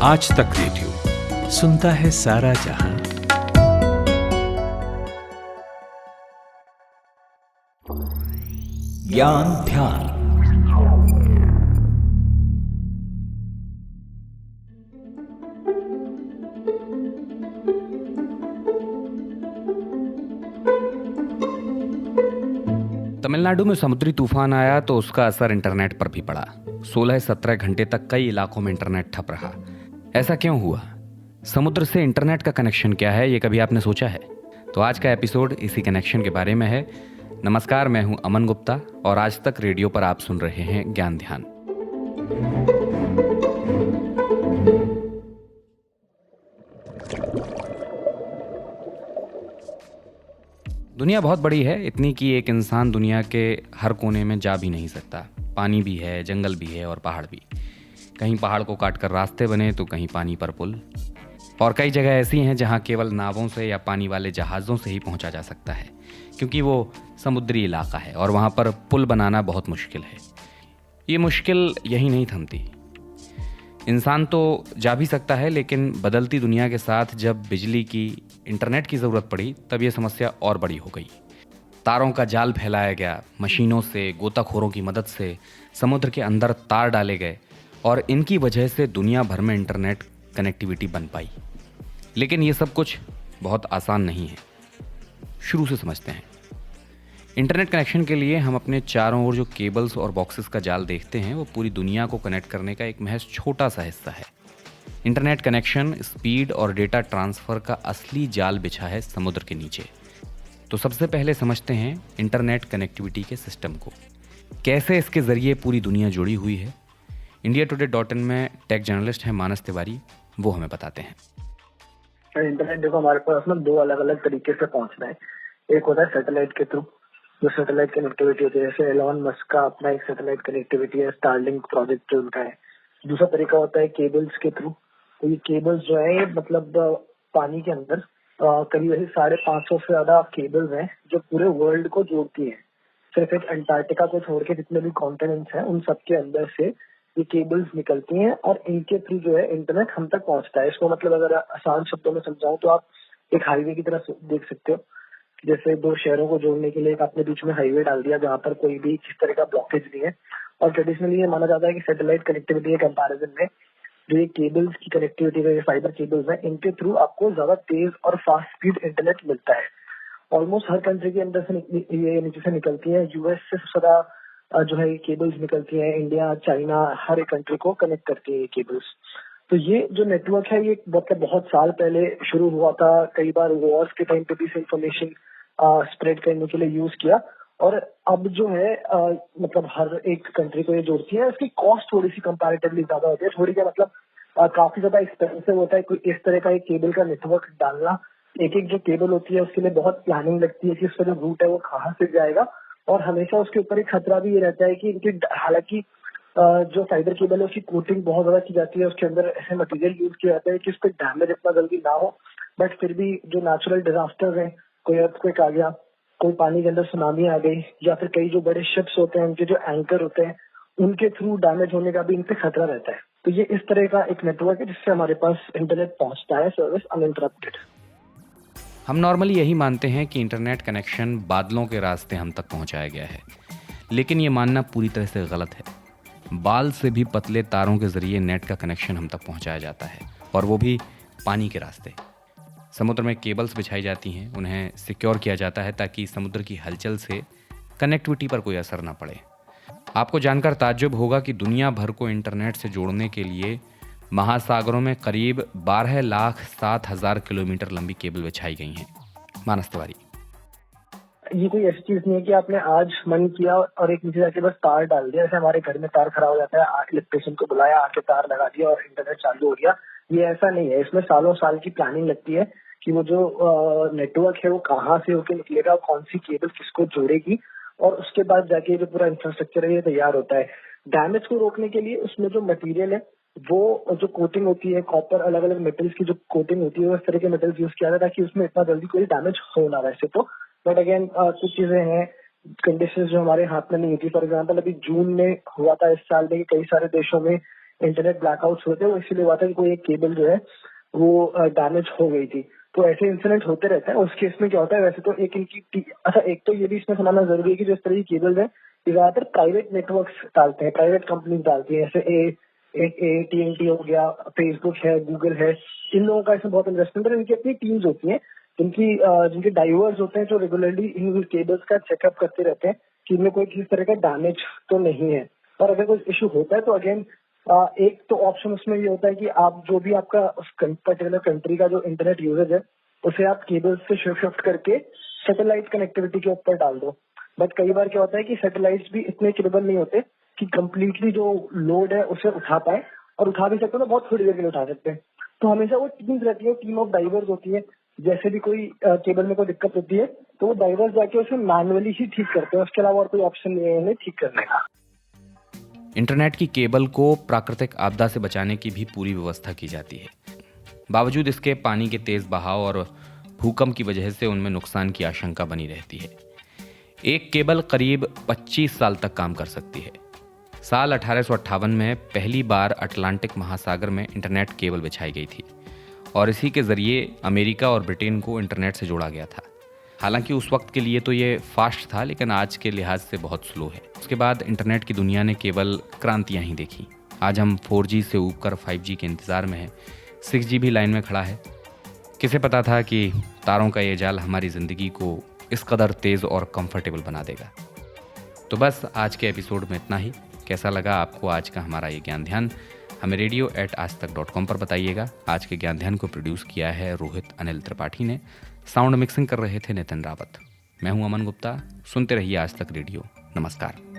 आज तक रेडियो सुनता है सारा जहां। ज्ञान ध्यान। तमिलनाडु में समुद्री तूफान आया तो उसका असर इंटरनेट पर भी पड़ा। 16-17 घंटे तक कई इलाकों में इंटरनेट ठप रहा। ऐसा क्यों हुआ? समुद्र से इंटरनेट का कनेक्शन क्या है, ये कभी आपने सोचा है? तो आज का एपिसोड इसी कनेक्शन के बारे में है। नमस्कार, मैं हूं अमन गुप्ता और आज तक रेडियो पर आप सुन रहे हैं ज्ञान ध्यान। दुनिया बहुत बड़ी है, इतनी कि एक इंसान दुनिया के हर कोने में जा भी नहीं सकता। पानी भी है, जंगल भी है और पहाड़ भी। कहीं पहाड़ को काटकर रास्ते बने तो कहीं पानी पर पुल, और कई जगह ऐसी हैं जहां केवल नावों से या पानी वाले जहाज़ों से ही पहुंचा जा सकता है, क्योंकि वो समुद्री इलाका है और वहां पर पुल बनाना बहुत मुश्किल है। ये मुश्किल यही नहीं थमती। इंसान तो जा भी सकता है, लेकिन बदलती दुनिया के साथ जब बिजली की, इंटरनेट की ज़रूरत पड़ी तब ये समस्या और बड़ी हो गई। तारों का जाल फैलाया गया, मशीनों से, गोताखोरों की मदद से समुद्र के अंदर तार डाले गए और इनकी वजह से दुनिया भर में इंटरनेट कनेक्टिविटी बन पाई। लेकिन ये सब कुछ बहुत आसान नहीं है। शुरू से समझते हैं। इंटरनेट कनेक्शन के लिए हम अपने चारों ओर जो केबल्स और बॉक्सेस का जाल देखते हैं, वो पूरी दुनिया को कनेक्ट करने का एक महज छोटा सा हिस्सा है। इंटरनेट कनेक्शन, स्पीड और डेटा ट्रांसफ़र का असली जाल बिछा है समुद्र के नीचे। तो सबसे पहले समझते हैं इंटरनेट कनेक्टिविटी के सिस्टम को, कैसे इसके ज़रिए पूरी दुनिया जुड़ी हुई है। indiatoday.in में टेक जर्नलिस्ट हैं मानस तिवारी, वो हमें बताते हैं। इंटरनेट देखो, हमारे पास ना दो अलग अलग तरीके से पहुंचना है। एक होता है सैटेलाइट के थ्रू, जो सैटेलाइट कनेक्टिविटी होती है, जैसे एलोन मस्क का अपना एक सैटेलाइट कनेक्टिविटी है, स्टारलिंक प्रोजेक्ट जो उनका है। दूसरा तरीका होता है केबल्स के थ्रू। तो ये केबल्स जो है, मतलब पानी के अंदर करीब 550 से ज्यादा केबल्स हैं जो पूरे वर्ल्ड को जोड़ती है। सिर्फ एक अंटार्कटिका को छोड़ के जितने भी कॉन्टिनेंट्स हैं उन सबके अंदर से ये केबल्स निकलती हैं और इनके थ्रू जो है इंटरनेट हम तक पहुंचता है। इसको मतलब अगर आसान शब्दों में समझाऊं तो आप एक हाईवे की तरह देख सकते हो। जैसे दो शहरों को जोड़ने के लिए एक आपने बीच में हाईवे डाल दिया जहां पर कोई भी किस तरह का ब्लॉकेज नहीं है। और ट्रेडिशनली ये माना जाता है कि सैटेलाइट कनेक्टिविटी के कंपैरिजन में जो ये केबल्स की कनेक्टिविटी है, फाइबर केबल्स है, इनके थ्रू आपको ज्यादा तेज और फास्ट स्पीड इंटरनेट मिलता है। ऑलमोस्ट हर कंट्री के अंदर से ये नीचे से निकलती है। यूएस से सबसे ज्यादा जो है ये केबल्स निकलती है। इंडिया, चाइना, हर एक कंट्री को कनेक्ट करती है ये केबल्स। तो ये जो नेटवर्क है ये बहुत साल पहले शुरू हुआ था। कई बार वॉर्स के टाइम पे भी इस इंफॉर्मेशन स्प्रेड करने के लिए यूज किया। और अब जो है मतलब हर एक कंट्री को ये जोड़ती है। इसकी कॉस्ट थोड़ी सी कंपैरेटिवली ज्यादा होती है। थोड़ी क्या मतलब काफी ज्यादा एक्सपेंसिव होता है कोई इस तरह का एक केबल का नेटवर्क डालना। एक एक जो केबल होती है उसके लिए बहुत प्लानिंग लगती है कि उसका जो रूट है वो कहाँ से जाएगा। और हमेशा उसके ऊपर एक खतरा भी ये रहता है कि इनकी, हालांकि जो फाइबर केबल है उसकी कोटिंग बहुत ज्यादा की जाती है, उसके अंदर ऐसे मटेरियल यूज किया जाता है कि उस पर डैमेज इतना जल्दी ना हो। बट फिर भी जो नेचुरल डिजास्टर्स हैं, कोई अर्थक्वेक आ गया, कोई पानी के अंदर सुनामी आ गई, या फिर कई जो बड़े शिप्स होते हैं उनके जो एंकर होते हैं उनके थ्रू डैमेज होने का भी इन पे खतरा रहता है। तो ये इस तरह का एक नेटवर्क है जिससे हमारे पास इंटरनेट पहुंचता है, सर्विस अनइंटरप्टेड। हम नॉर्मली यही मानते हैं कि इंटरनेट कनेक्शन बादलों के रास्ते हम तक पहुंचाया गया है, लेकिन ये मानना पूरी तरह से गलत है। बाल से भी पतले तारों के जरिए नेट का कनेक्शन हम तक पहुंचाया जाता है, और वो भी पानी के रास्ते। समुद्र में केबल्स बिछाई जाती हैं, उन्हें सिक्योर किया जाता है ताकि समुद्र की हलचल से कनेक्टिविटी पर कोई असर ना पड़े। आपको जानकर ताज्जुब होगा कि दुनिया भर को इंटरनेट से जोड़ने के लिए महासागरों में करीब 12,07,000 किलोमीटर लंबी केबल बिछाई गई हैं। मानस तिवारी, ये कोई ऐसी चीज नहीं है कि आपने आज मन किया और एक नीचे जाके बस तार डाल दिया। जैसे हमारे घर में तार खराब हो जाता है, इलेक्ट्रिशियन को बुलाया, आके तार लगा दिया और इंटरनेट चालू हो गया। ये ऐसा नहीं है। इसमें सालों साल की प्लानिंग लगती है कि वो जो नेटवर्क है वो कहाँ से होके निकलेगा, कौन सी केबल किसको जोड़ेगी, और उसके बाद जाके जो पूरा इंफ्रास्ट्रक्चर है ये तैयार होता है। डैमेज को रोकने के लिए उसमें जो मटेरियल है, वो जो कोटिंग होती है, कॉपर, अलग अलग मेटल्स की जो कोटिंग होती है, वो इस तरह के मेटल्स यूज किया जाता है ताकि उसमें इतना जल्दी कोई डैमेज हो ना। वैसे तो बट अगेन कुछ चीजें हैं, कंडीशंस जो हमारे हाथ में नहीं होती। फॉर एग्जांपल अभी जून में हुआ था इस साल में कि कई सारे देशों में इंटरनेट ब्लैकआउट्स हुए थे वो इसीलिए हुआ था कि कोई एक केबल जो है वो डैमेज हो गई थी। तो ऐसे इंसिडेंट होते रहते हैं। उस केस में क्या होता है, वैसे तो एक तो ये भी इसमें समझना जरूरी है कि जो इस तरह की केबल्स है ये ज्यादातर प्राइवेट नेटवर्क्स डालते हैं, प्राइवेट कंपनीज डालती है, जैसे AT&T हो गया, फेसबुक है, गूगल है, इन लोगों का इसमें बहुत इन्वेस्टमेंट है। इनकी अपनी टीम्स होती हैं जिनके डाइवर्स होते हैं जो रेगुलरली इन केबल्स का चेकअप करते रहते हैं कि इनमें कोई किसी तरह का डैमेज तो नहीं है। और अगर कोई इशू होता है तो अगेन एक तो ऑप्शन उसमें ये होता है कि आप जो भी आपका उस पर्टिकुलर कंट्री का जो इंटरनेट यूजेज है उसे आप केबल्स से शिफ्ट करके सैटेलाइट कनेक्टिविटी के ऊपर डाल दो। बट कई बार क्या होता है कि सैटेलाइट्स भी इतने केपेबल नहीं होते कि कंप्लीटली जो लोड है उसे उठा पाए, और उठा भी सकते हो तो बहुत थोड़ी देर के लिए उठा सकते हैं। तो हमेशा वो टीम्स रहती है, टीम ऑफ डाइवर्स होती है। जैसे भी कोई केबल में कोई दिक्कत होती है तो वो डाइवर्स जाके उसे मैनुअली ही ठीक करते हैं, उसके अलावा और कोई ऑप्शन नहीं है उन्हें ठीक करने का। इंटरनेट की केबल को प्राकृतिक आपदा से बचाने की भी पूरी व्यवस्था की जाती है। बावजूद इसके पानी के तेज बहाव और भूकंप की वजह से उनमें नुकसान की आशंका बनी रहती है। एक केबल करीब 25 साल तक काम कर सकती है। साल 1858 में पहली बार अटलांटिक महासागर में इंटरनेट केबल बिछाई गई थी और इसी के जरिए अमेरिका और ब्रिटेन को इंटरनेट से जोड़ा गया था। हालांकि उस वक्त के लिए तो ये फास्ट था, लेकिन आज के लिहाज से बहुत स्लो है। उसके बाद इंटरनेट की दुनिया ने केवल क्रांतियां ही देखी। आज हम 4G से ऊपर 5G के इंतज़ार में हैं। 6G भी लाइन में खड़ा है। किसे पता था कि तारों का ये जाल हमारी ज़िंदगी को इस कदर तेज़ और कंफर्टेबल बना देगा। तो बस आज के एपिसोड में इतना ही। कैसा लगा आपको आज का हमारा ये ज्ञान ध्यान, हमें radio@aajtak.com पर बताइएगा। आज के ज्ञान ध्यान को प्रोड्यूस किया है रोहित अनिल त्रिपाठी ने। साउंड मिक्सिंग कर रहे थे नितिन रावत। मैं हूं अमन गुप्ता। सुनते रहिए आज तक रेडियो। नमस्कार।